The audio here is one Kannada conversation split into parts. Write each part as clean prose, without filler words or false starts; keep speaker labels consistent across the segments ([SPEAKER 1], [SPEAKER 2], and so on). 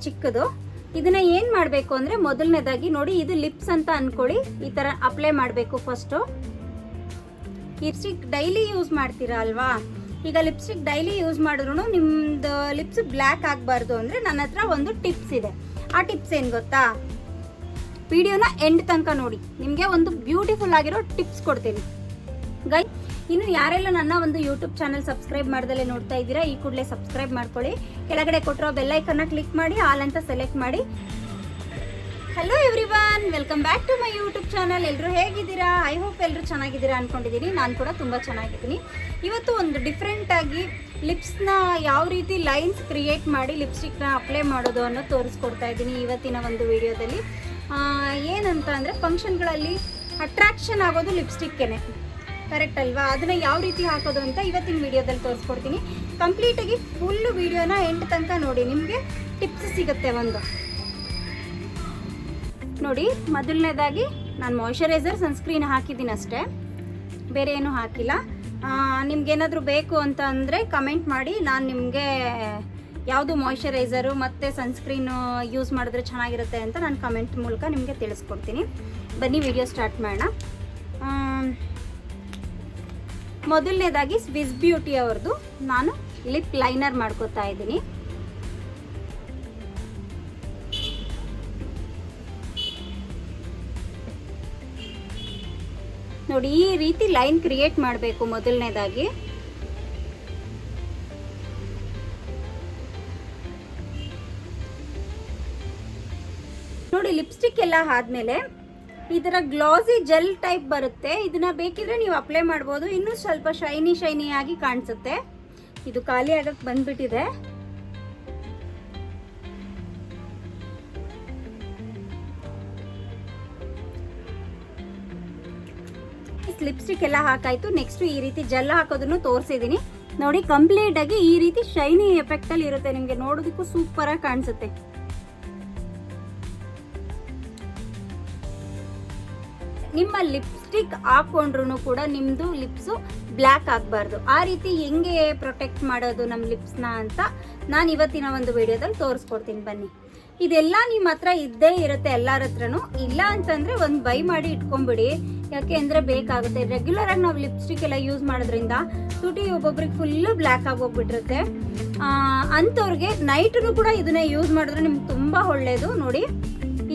[SPEAKER 1] ಚಿಕ್ಕದು. ಇದನ್ನ ಏನು ಮಾಡಬೇಕು ಅಂದರೆ ಮೊದಲನೇದಾಗಿ ನೋಡಿ, ಇದು ಲಿಪ್ಸ್ ಅಂತ ಅಂದ್ಕೊಳ್ಳಿ. ಈ ಥರ ಅಪ್ಲೈ ಮಾಡಬೇಕು ಫಸ್ಟು. ಲಿಪ್ಸ್ಟಿಕ್ ಡೈಲಿ ಯೂಸ್ ಮಾಡ್ತೀರಾ ಅಲ್ವಾ? ಈಗ ಲಿಪ್ಸ್ಟಿಕ್ ಡೈಲಿ ಯೂಸ್ ಮಾಡಿದ್ರು ನಿಮ್ಮದು ಲಿಪ್ಸ್ ಬ್ಲ್ಯಾಕ್ ಆಗಬಾರ್ದು ಅಂದರೆ ನನ್ನ ಹತ್ರ ಒಂದು ಟಿಪ್ಸ್ ಇದೆ. ಆ ಟಿಪ್ಸ್ ಏನು ಗೊತ್ತಾ? ವಿಡಿಯೋನ ಎಂಡ್ ತನಕ ನೋಡಿ, ನಿಮಗೆ ಒಂದು ಬ್ಯೂಟಿಫುಲ್ ಆಗಿರೋ ಟಿಪ್ಸ್ ಕೊಡ್ತೀನಿ ಗೈ. ಇನ್ನು ಯಾರೆಲ್ಲ ನನ್ನ ಒಂದು ಯೂಟ್ಯೂಬ್ ಚಾನಲ್ ಸಬ್ಸ್ಕ್ರೈಬ್ ಮಾಡ್ದಲ್ಲೇ ನೋಡ್ತಾ ಇದ್ದೀರಾ, ಈ ಕೂಡಲೇ ಸಬ್ಸ್ಕ್ರೈಬ್ ಮಾಡ್ಕೊಳ್ಳಿ. ಕೆಳಗಡೆ ಕೊಟ್ಟಿರೋ ಬೆಲ್ಲೈಕನ್ನ ಕ್ಲಿಕ್ ಮಾಡಿ ಆಲ್ ಅಂತ ಸೆಲೆಕ್ಟ್ ಮಾಡಿ. Hello everyone, welcome back to my YouTube channel. ಎಲ್ಲರೂ ಹೇಗಿದ್ದೀರಾ? ಐ ಹೋಪ್ ಎಲ್ಲರೂ ಚೆನ್ನಾಗಿದ್ದೀರಾ ಅಂದ್ಕೊಂಡಿದ್ದೀನಿ. ನಾನು ಕೂಡ ತುಂಬ ಚೆನ್ನಾಗಿದ್ದೀನಿ. ಇವತ್ತು ಒಂದು ಡಿಫ್ರೆಂಟಾಗಿ ಲಿಪ್ಸ್ನ ಯಾವ ರೀತಿ ಲೈನ್ಸ್ ಕ್ರಿಯೇಟ್ ಮಾಡಿ ಲಿಪ್ಸ್ಟಿಕ್ನ ಅಪ್ಲೈ ಮಾಡೋದು ಅನ್ನೋ ತೋರಿಸ್ಕೊಡ್ತಾ ಇದ್ದೀನಿ ಇವತ್ತಿನ ಒಂದು ವಿಡಿಯೋದಲ್ಲಿ. ಏನಂತ ಅಂದರೆ ಫಂಕ್ಷನ್ಗಳಲ್ಲಿ ಅಟ್ರಾಕ್ಷನ್ ಆಗೋದು ಲಿಪ್ಸ್ಟಿಕ್ಕೇನೆ, ಕರೆಕ್ಟ್ ಅಲ್ವಾ? ಅದನ್ನು ಯಾವ ರೀತಿ ಹಾಕೋದು ಅಂತ ಇವತ್ತಿನ ವಿಡಿಯೋದಲ್ಲಿ ತೋರಿಸ್ಕೊಡ್ತೀನಿ. ಕಂಪ್ಲೀಟಾಗಿ ಫುಲ್ಲು ವಿಡಿಯೋನ ಎಂಡ್ ತನಕ ನೋಡಿ, ನಿಮಗೆ ಟಿಪ್ಸ್ ಸಿಗುತ್ತೆ ಒಂದು. ನೋಡಿ, ಮೊದಲನೇದಾಗಿ ನಾನು ಮಾಯ್ಶ್ಚರೈಸರ್ ಸನ್ಸ್ಕ್ರೀನ್ ಹಾಕಿದ್ದೀನಿ ಅಷ್ಟೇ, ಬೇರೆ ಏನೂ ಹಾಕಿಲ್ಲ. ನಿಮ್ಗೇನಾದರೂ ಬೇಕು ಅಂತ ಅಂದರೆ ಕಮೆಂಟ್ ಮಾಡಿ, ನಾನು ನಿಮಗೆ ಯಾವುದು ಮಾಯ್ಶ್ಚರೈಸರು ಮತ್ತು ಸನ್ಸ್ಕ್ರೀನು ಯೂಸ್ ಮಾಡಿದ್ರೆ ಚೆನ್ನಾಗಿರುತ್ತೆ ಅಂತ ನಾನು ಕಮೆಂಟ್ ಮೂಲಕ ನಿಮಗೆ ತಿಳಿಸ್ಕೊಡ್ತೀನಿ. ಬನ್ನಿ ವಿಡಿಯೋ ಸ್ಟಾರ್ಟ್ ಮಾಡೋಣ. ಮೊದಲನೇದಾಗಿ ಸ್ವಿಸ್ ಬ್ಯೂಟಿ ಅವ್ರದ್ದು ನಾನು ಲಿಪ್ ಲೈನರ್ ಮಾಡ್ಕೋತಾ ಇದ್ದೀನಿ. ನೋಡಿ, ಈ ರೀತಿ ಲೈನ್ ಕ್ರಿಯೇಟ್ ಮಾಡಬೇಕು ಮೊದಲನೇದಾಗಿ. ನೋಡಿ, ಲಿಪ್ಸ್ಟಿಕ್ ಎಲ್ಲ ಆದಮೇಲೆ ಈ ಥರ ಗ್ಲಾಸಿ ಜೆಲ್ ಟೈಪ್ ಬರುತ್ತೆ. ಇದನ್ನ ಬೇಕಿದ್ರೆ ನೀವು ಅಪ್ಲೈ ಮಾಡ್ಬೋದು, ಇನ್ನೂ ಸ್ವಲ್ಪ ಶೈನಿ ಆಗಿ ಕಾಣಿಸುತ್ತೆ. ಇದು ಖಾಲಿ ಆಗಕ್ಕೆ ಬಂದ್ಬಿಟ್ಟಿದೆ. ಲಿಪ್ಸ್ಟಿಕ್ ಎಲ್ಲ ಹಾಕಾಯ್ತು. ನೆಕ್ಸ್ಟ್ ಈ ರೀತಿ ಜೆಲ್ ಹಾಕೋದನ್ನು ತೋರಿಸಿದ್ದೀನಿ. ನೋಡಿ, ಕಂಪ್ಲೀಟ್ ಆಗಿ ಈ ರೀತಿ ಶೈನಿ ಎಫೆಕ್ಟ್ ಅಲ್ಲಿ ಇರುತ್ತೆ. ನಿಮಗೆ ನೋಡೋದಕ್ಕೂ ಸೂಪರ್ ಆಗಿ ಕಾಣಿಸುತ್ತೆ. ನಿಮ್ಮ ಲಿಪ್ಸ್ಟಿಕ್ ಹಾಕೊಂಡ್ರು ಕೂಡ ನಿಮ್ಮದು ಲಿಪ್ಸು ಬ್ಲ್ಯಾಕ್ ಆಗಬಾರ್ದು. ಆ ರೀತಿ ಹೆಂಗೆ ಪ್ರೊಟೆಕ್ಟ್ ಮಾಡೋದು ನಮ್ಮ ಲಿಪ್ಸ್ನ ಅಂತ ನಾನು ಇವತ್ತಿನ ಒಂದು ವಿಡಿಯೋದಲ್ಲಿ ತೋರಿಸ್ಕೊಡ್ತೀನಿ. ಬನ್ನಿ. ಇದೆಲ್ಲ ನಿಮ್ಮ ಹತ್ರ ಇದ್ದೇ ಇರುತ್ತೆ ಎಲ್ಲರ ಹತ್ರನೂ. ಇಲ್ಲ ಅಂತಂದರೆ ಒಂದು ಬೈ ಮಾಡಿ ಇಟ್ಕೊಂಬಿಡಿ, ಯಾಕೆ ಅಂದರೆ ಬೇಕಾಗುತ್ತೆ. ರೆಗ್ಯುಲರ್ ಆಗಿ ನಾವು ಲಿಪ್ಸ್ಟಿಕ್ ಎಲ್ಲ ಯೂಸ್ ಮಾಡೋದ್ರಿಂದ ತುಟಿ ಒಬ್ಬೊಬ್ರಿಗೆ ಫುಲ್ಲು ಬ್ಲ್ಯಾಕ್ ಆಗೋಗ್ಬಿಟ್ಟಿರುತ್ತೆ. ಅಂಥವ್ರಿಗೆ ನೈಟು ಕೂಡ ಇದನ್ನೇ ಯೂಸ್ ಮಾಡಿದ್ರೆ ನಿಮ್ಗೆ ತುಂಬ ಒಳ್ಳೆಯದು. ನೋಡಿ,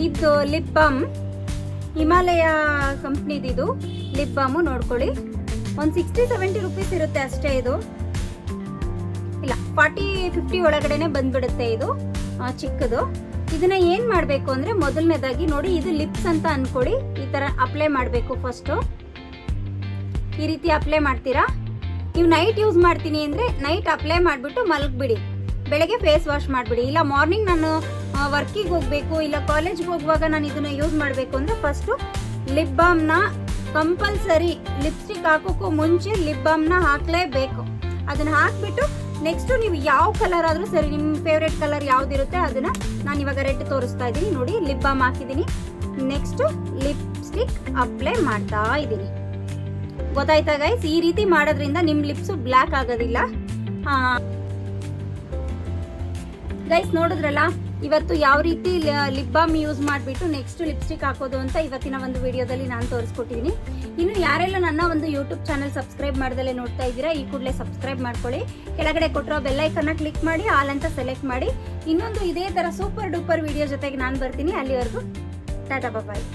[SPEAKER 1] ಇದು ಲಿಪ್ ಬಾಮ್, ಹಿಮಾಲಯ ಕಂಪ್ನಿದು ಲಿಪ್ ಬಾಮು ನೋಡ್ಕೊಳ್ಳಿ. ಒಂದು 60-70 ರುಪೀಸ್ ಇರುತ್ತೆ ಅಷ್ಟೇ. ಇದು ಇಲ್ಲ 40-50 ಒಳಗಡೆನೆ ಬಂದ್ಬಿಡುತ್ತೆ. ಇದು ಚಿಕ್ಕದು. ಇದನ್ನ ಏನು ಮಾಡಬೇಕು ಅಂದರೆ ಮೊದಲನೇದಾಗಿ ನೋಡಿ, ಇದು ಲಿಪ್ಸ್ ಅಂತ ಅಂದ್ಕೊಳ್ಳಿ. ಈ ಥರ ಅಪ್ಲೈ ಮಾಡಬೇಕು ಫಸ್ಟು. ಈ ರೀತಿ ಅಪ್ಲೈ ಮಾಡ್ತೀರಾ. ನೀವು ನೈಟ್ ಯೂಸ್ ಮಾಡ್ತೀನಿ ಅಂದರೆ ನೈಟ್ ಅಪ್ಲೈ ಮಾಡಿಬಿಟ್ಟು ಮಲಗಿಬಿಡಿ. ಬೆಳಗ್ಗೆ ಫೇಸ್ ವಾಶ್ ಮಾಡಿಬಿಡಿ. ಇಲ್ಲ ಮಾರ್ನಿಂಗ್ ನಾನು ವರ್ಕಿಗೆ ಹೋಗಬೇಕು, ಇಲ್ಲ ಕಾಲೇಜ್ಗೆ ಹೋಗುವಾಗ ನಾನು ಇದನ್ನು ಯೂಸ್ ಮಾಡಬೇಕು ಅಂದರೆ ಫಸ್ಟು ಲಿಪ್ ಬಾಮ್ನ ಕಂಪಲ್ಸರಿ ಲಿಪ್ಸ್ಟಿಕ್ ಹಾಕೋಕ್ಕೂ ಮುಂಚೆ ಲಿಪ್ ಬಾಮ್ನ ಹಾಕಲೇಬೇಕು. ಅದನ್ನು ಹಾಕಿಬಿಟ್ಟು ನೆಕ್ಸ್ಟು ನೀವು ಯಾವ ಕಲರ್ ಆದರೂ ಸರಿ, ನಿಮ್ಮ ಫೇವ್ರೆಟ್ ಕಲರ್ ಯಾವುದಿರುತ್ತೆ ಅದನ್ನು, ನಾನು ಇವಾಗ ರೆಡ್ ತೋರಿಸ್ತಾ ಇದ್ದೀನಿ. ನೋಡಿ, ಲಿಪ್ ಬಾಮ್ ಹಾಕಿದ್ದೀನಿ. ನೆಕ್ಸ್ಟು ಲಿಪ್ಸ್ಟಿಕ್ ಅಪ್ಲೈ ಮಾಡ್ತಾ ಇದ್ದೀನಿ. ಗೊತ್ತಾಯ್ತಾ ಗೈಸ್? ಈ ರೀತಿ ಮಾಡೋದ್ರಿಂದ ನಿಮ್ಮ ಲಿಪ್ಸು ಬ್ಲ್ಯಾಕ್ ಆಗೋದಿಲ್ಲ. ಗೈಸ್ ನೋಡಿದ್ರಲ್ಲ, ಇವತ್ತು ಯಾವ ರೀತಿ ಲಿಪ್ ಬಾಮ್ ಯೂಸ್ ಮಾಡಿಬಿಟ್ಟು ನೆಕ್ಸ್ಟ್ ಲಿಪ್ಸ್ಟಿಕ್ ಹಾಕೋದು ಅಂತ ಇವತ್ತಿನ ಒಂದು ವಿಡಿಯೋದಲ್ಲಿ ನಾನು ತೋರಿಸ್ಕೊಟ್ಟಿದ್ದೀನಿ. ಇನ್ನು ಯಾರೆಲ್ಲ ನನ್ನ ಒಂದು ಯೂಟ್ಯೂಬ್ ಚಾನಲ್ ಸಬ್ಸ್ಕ್ರೈಬ್ ಮಾಡ್ದಲ್ಲೇ ನೋಡ್ತಾ ಇದ್ದೀರಾ, ಈ ಕೂಡಲೇ ಸಬ್ಸ್ಕ್ರೈಬ್ ಮಾಡ್ಕೊಳ್ಳಿ. ಕೆಳಗಡೆ ಕೊಟ್ಟಿರೋ ಬೆಲ್ಲೈಕನ್ನ ಕ್ಲಿಕ್ ಮಾಡಿ ಆಲ್ ಅಂತ ಸೆಲೆಕ್ಟ್ ಮಾಡಿ. ಇನ್ನೊಂದು ಇದೇ ಥರ ಸೂಪರ್ ಡೂಪರ್ ವಿಡಿಯೋ ಜೊತೆಗೆ ನಾನು ಬರ್ತೀನಿ. ಅಲ್ಲಿವರೆಗೂ ಟಾಟಾ ಬಾಯ್.